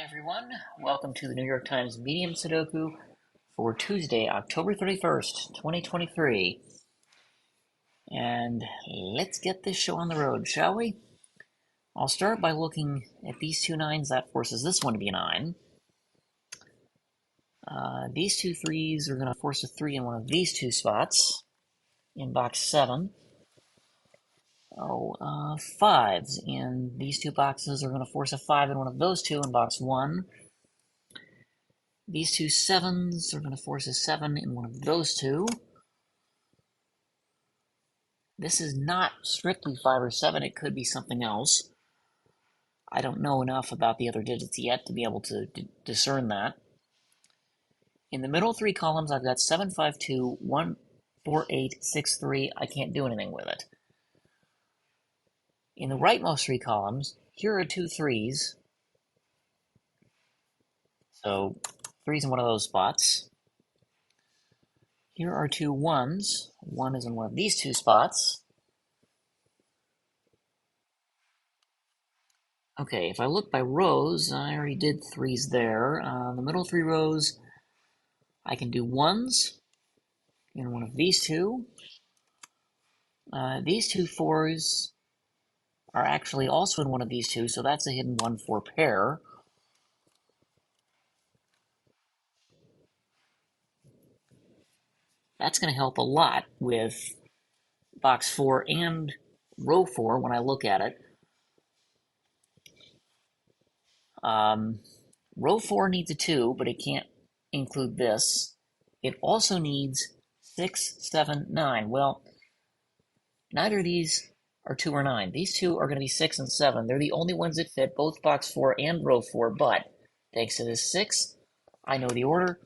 everyone. Welcome to the New York Times Medium Sudoku for Tuesday, October 31st, 2023. And let's get this show on the road, shall we? I'll start by looking at these two nines. That forces this one to be a 9. These two threes are going to force a 3 in one of these two spots in box 7. Fives in these two boxes are going to force a 5 in one of those two in box 1. These two 7s are going to force a 7 in one of those two. This is not strictly 5 or 7. It could be something else. I don't know enough about the other digits yet to be able to discern that. In the middle 3 columns, I've got 7, 5, 2, 1, 4, 8, 6, 3. I can't do anything with it. In the rightmost 3 columns, here are 2 3s. So 3's in one of those spots. Here are 2 1s. 1 is in one of these two spots. Okay, if I look by rows, I already did 3s there. The middle 3 rows, I can do 1s in one of these two. These two 4s are actually also in one of these two, so that's a hidden 1-4 pair. That's going to help a lot with box 4 and row 4 when I look at it. Row 4 needs a 2, but it can't include this. It also needs 6, 7, 9. Well, neither of these are 2 or 9. These two are going to be 6 and 7. They're the only ones that fit both box 4 and row 4, but thanks to this 6, I know the order.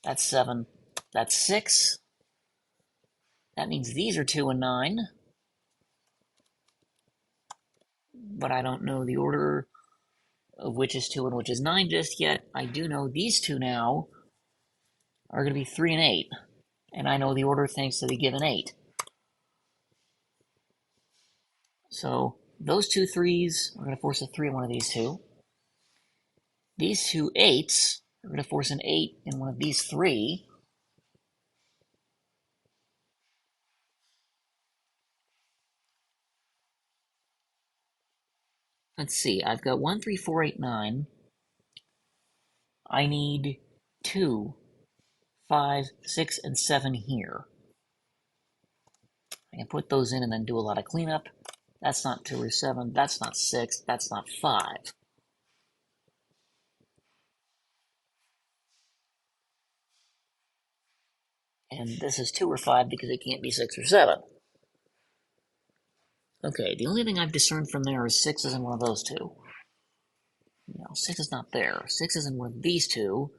That's 7. That's 6. That means these are 2 and 9. But I don't know the order of which is 2 and which is 9 just yet. I do know these two now are going to be 3 and 8. And I know the order thanks to the given 8. So those two 3s are going to force a 3 in one of these two. These two 8s are going to force an 8 in one of these 3. Let's see, I've got 1, 3, 4, 8, 9. I need 2, 5, 6, and 7 here. I can put those in and then do a lot of cleanup. That's not 2 or 7. That's not 6. That's not 5. And this is 2 or 5 because it can't be 6 or 7. Okay, the only thing I've discerned from there is 6 is in one of those two. No, 6 is not there. 6 is in one of these two.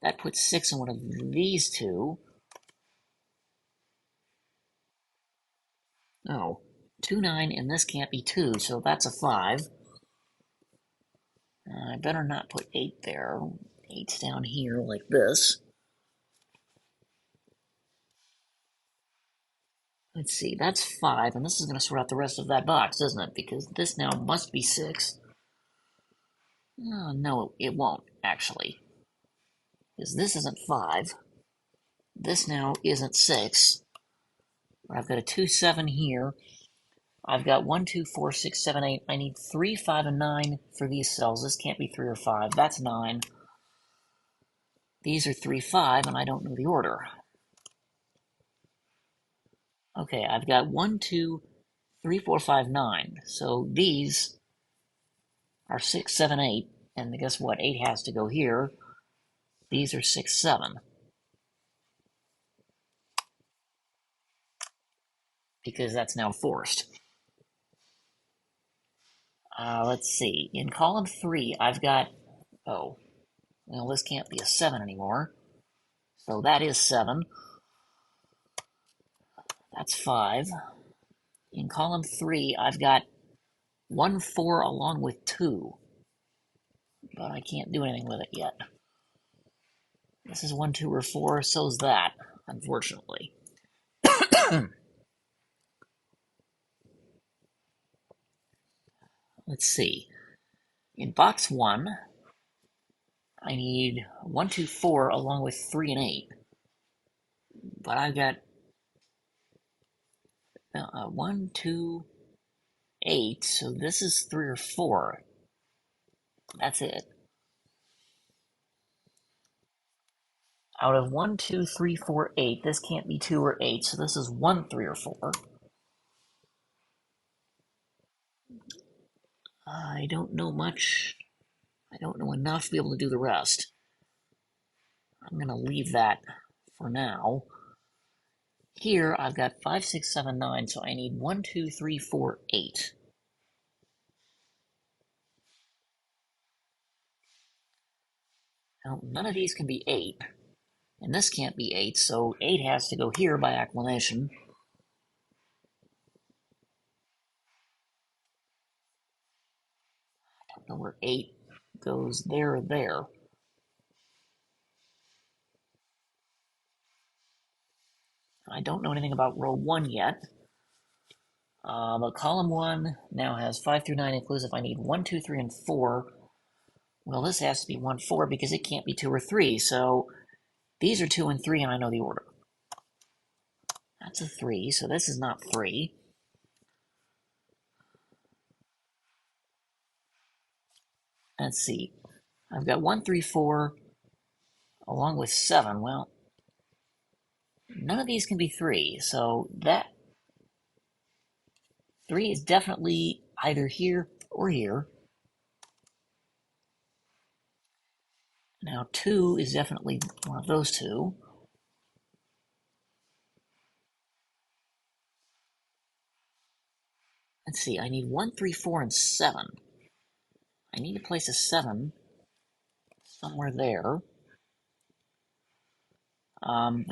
That puts 6 in one of these two. Oh, 2, 9, and this can't be 2, so that's a 5. I better not put 8 there. 8's down here like this. Let's see, that's 5, and this is going to sort out the rest of that box, isn't it? Because this now must be 6. No, it won't, actually. Because this isn't 5. This now isn't 6. I've got a 2, 7 here. I've got 1, 2, 4, 6, 7, 8. I need 3, 5, and 9 for these cells. This can't be 3 or 5. That's 9. These are 3, 5, and I don't know the order. Okay, I've got 1, 2, 3, 4, 5, 9. So these are 6, 7, 8. And guess what? 8 has to go here. These are 6, 7. Because that's now forced. Let's see. In column 3, I've got... Oh, well, this can't be a 7 anymore. So that is 7. That's 5. In column 3, I've got 1, 4 along with 2. But I can't do anything with it yet. This is 1, 2, or 4, so's that, unfortunately. Let's see. In box 1, I need 1, 2, 4 along with 3 and 8. But I've got 1, 2, 8, so this is 3 or 4. That's it. Out of 1, 2, 3, 4, 8, this can't be 2 or 8, so this is 1, 3, or 4. I don't know much. I don't know enough to be able to do the rest. I'm going to leave that for now. Here, I've got 5, 6, 7, 9, so I need 1, 2, 3, 4, 8. Now, none of these can be 8, and this can't be 8, so 8 has to go here by acclamation. I don't know where 8 goes there or there. I don't know anything about row 1 yet. But column 1 now has 5 through 9 inclusive. I need 1, 2, 3, and 4. Well, this has to be 1, 4 because it can't be 2 or 3. So these are 2 and 3, and I know the order. That's a 3, so this is not 3. Let's see. I've got 1, 3, 4 along with 7. Well, none of these can be 3, so that 3 is definitely either here or here. Now 2 is definitely one of those two. Let's see, I need 1, 3, 4, and 7. I need to place a 7 somewhere there. None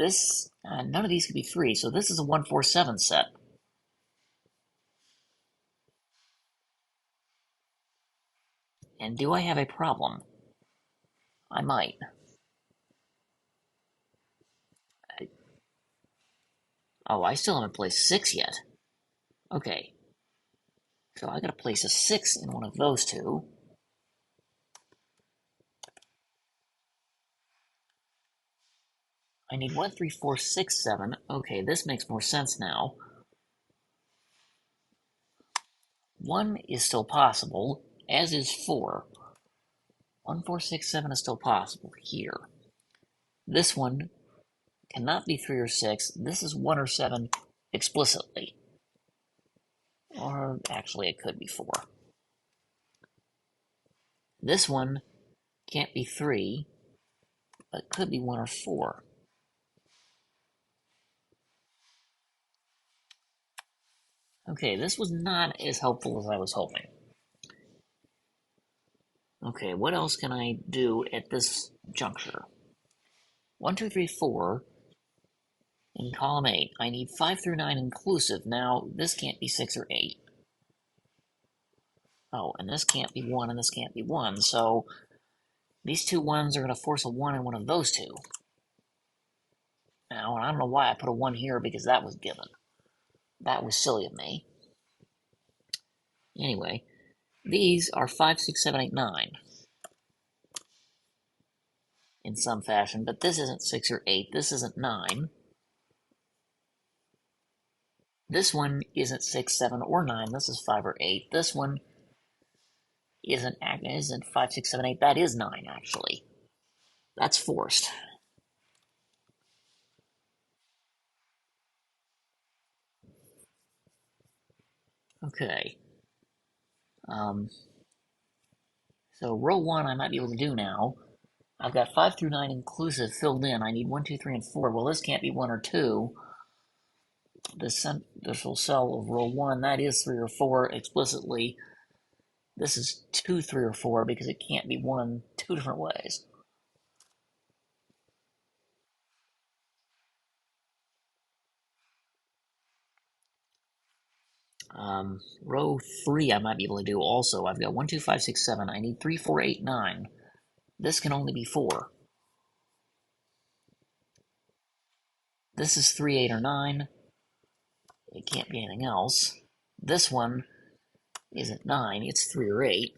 of these could be 3, so this is a 1, 4, 7 set. And do I have a problem? I might. I still haven't placed 6 yet. Okay. So I gotta place a 6 in one of those two. I need 1, 3, 4, 6, 7. Okay, this makes more sense now. 1 is still possible, as is 4. 1, 4, 6, 7 is still possible here. This one cannot be 3 or 6. This is 1 or 7 explicitly. Or actually, it could be 4. This one can't be 3, but could be 1 or 4. Okay, this was not as helpful as I was hoping. Okay, what else can I do at this juncture? 1, 2, 3, 4 in column 8. I need 5 through 9 inclusive. Now, this can't be 6 or 8. Oh, and this can't be 1, and this can't be 1. So, these two 1s are going to force a 1 in one of those two. Now, and I don't know why I put a 1 here, because that was given. That was silly of me. Anyway, these are 5, 6, 7, 8, 9. In some fashion, but this isn't 6 or 8. This isn't 9. This one isn't 6, 7, or 9. This is 5 or 8. This one isn't 5, 6, 7, 8. That is 9, actually. That's forced. Okay. So row 1 I might be able to do now. I've got 5 through 9 inclusive filled in. I need 1, 2, 3, and 4. Well, this can't be 1 or 2. The central cell of row 1, that is 3 or 4 explicitly. This is 2, 3, or 4 because it can't be 1 two different ways. Row 3 I might be able to do also. I've got 1, 2, 5, 6, 7. I need 3, 4, 8, 9. This can only be 4. This is 3, 8, or 9. It can't be anything else. This one isn't 9, it's 3 or 8.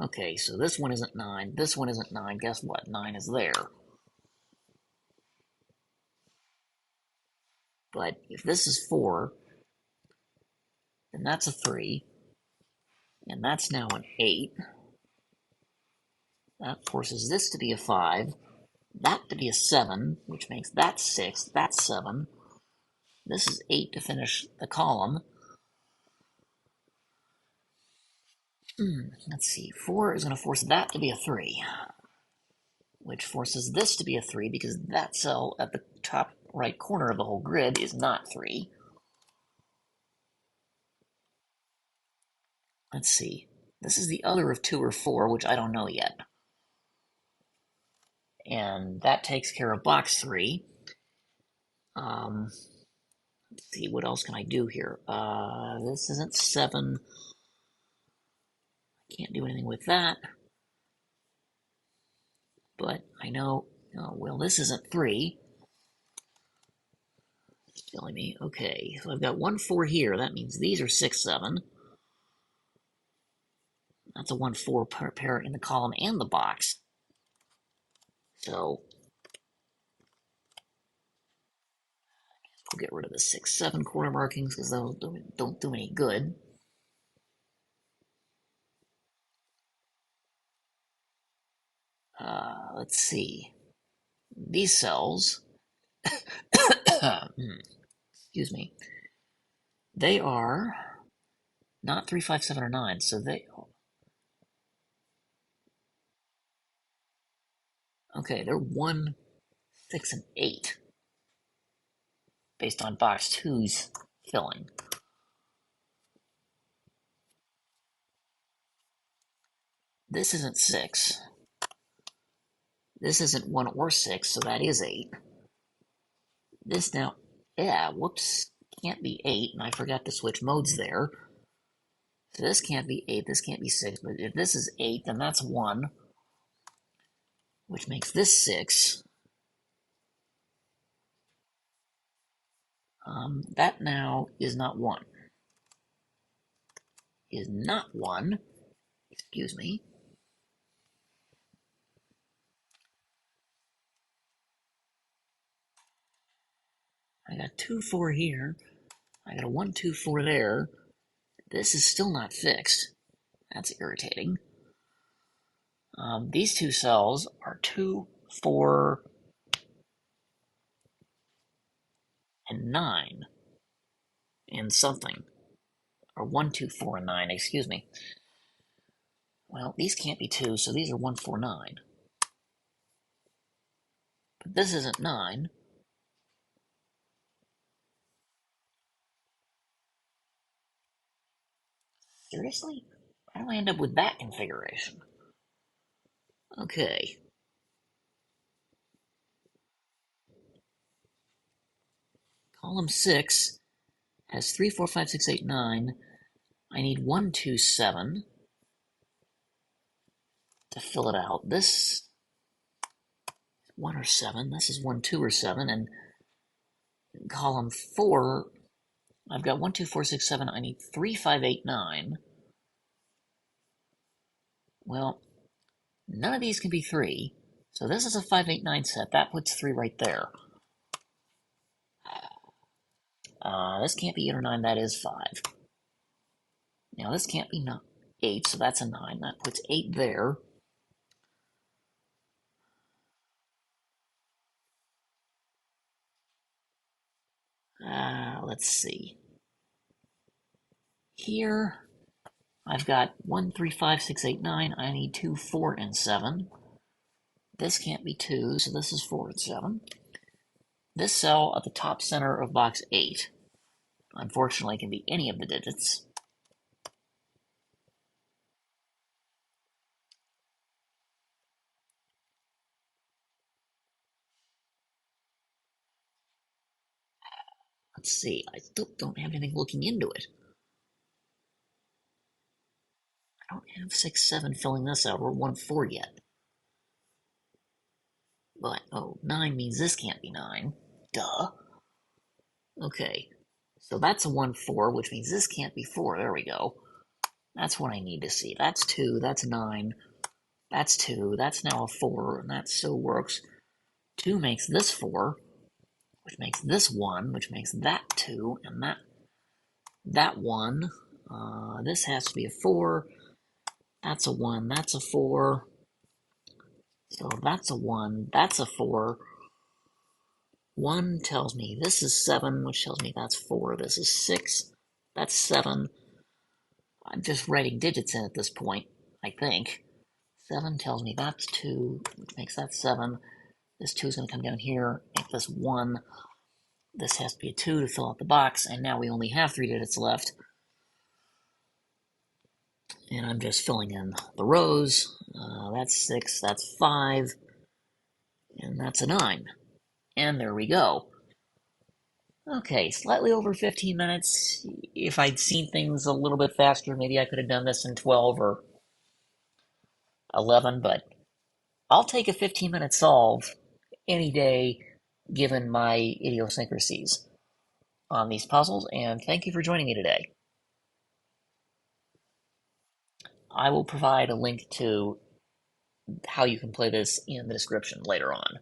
Okay, so this one isn't 9, this one isn't 9. Guess what? 9 is there. But if this is 4, then that's a 3, and that's now an 8. That forces this to be a 5, that to be a 7, which makes that 6, that's 7. This is 8 to finish the column. Let's see, 4 is going to force that to be a 3, which forces this to be a 3 because that cell at the top right corner of the whole grid is not 3. Let's see, this is the other of 2 or 4, which I don't know yet. And that takes care of box 3. Let's see, what else can I do here? This isn't 7. Can't do anything with that. But I know, oh, well, this isn't 3. It's telling me, okay, so I've got 1, 4 here. That means these are 6, 7. That's a 1, 4 pair in the column and the box. So we'll get rid of the 6, 7 corner markings because those don't do any good. Let's see. These cells, excuse me, they are not 3, 5, 7, or 9, so they're 1, 6, and 8 based on box 2's filling. This isn't 6. This isn't 1 or 6, so that is 8. This now, yeah, whoops, can't be 8, and I forgot to switch modes there. So this can't be 8, this can't be 6, but if this is 8, then that's 1, which makes this 6. That now is not 1. Is not 1. Excuse me. I got 2, 4 here. I got a 1, 2, 4 there. This is still not fixed. That's irritating. These two cells are 2, 4, and 9, and something. Or 1, 2, 4, and 9, excuse me. Well, these can't be 2, so these are 1, 4, 9. But this isn't 9. Seriously? How do I end up with that configuration? Okay. Column 6 has 3, 4, 5, 6, 8, 9. I need 1, 2, 7 to fill it out. This is 1 or 7. This is 1, 2 or 7. And in column 4, I've got 1, 2, 4, 6, 7. I need 3, 5, 8, 9. Well, none of these can be 3. So this is a 5, 8, 9 set. That puts 3 right there. This can't be 8 or 9. That is 5. Now this can't be 8, so that's a 9. That puts 8 there. Let's see. Here, I've got 1, 3, 5, 6, 8, 9. I need 2, 4, and 7. This can't be 2, so this is 4 and 7. This cell at the top center of box 8, unfortunately, can be any of the digits. Let's see, I still don't have anything looking into it. I don't have 6, 7 filling this out, or 1, 4 yet. But, 9 means this can't be 9. Duh. Okay, so that's a 1, 4, which means this can't be 4. There we go. That's what I need to see. That's 2, that's 9, that's 2, that's now a 4, and that still works. 2 makes this 4, which makes this 1, which makes that 2, and that 1. This has to be a 4. That's a 1, that's a 4. So that's a 1, that's a 4. 1 tells me this is 7, which tells me that's 4. This is 6, that's 7. I'm just writing digits in at this point, I think. 7 tells me that's 2, which makes that 7. This 2 is going to come down here, make this 1. This has to be a 2 to fill out the box, and now we only have 3 digits left. And I'm just filling in the rows. That's 6, that's 5, and that's a 9. And there we go. Okay, slightly over 15 minutes. If I'd seen things a little bit faster, maybe I could have done this in 12 or 11, but I'll take a 15-minute solve any day given my idiosyncrasies on these puzzles, and thank you for joining me today. I will provide a link to how you can play this in the description later on.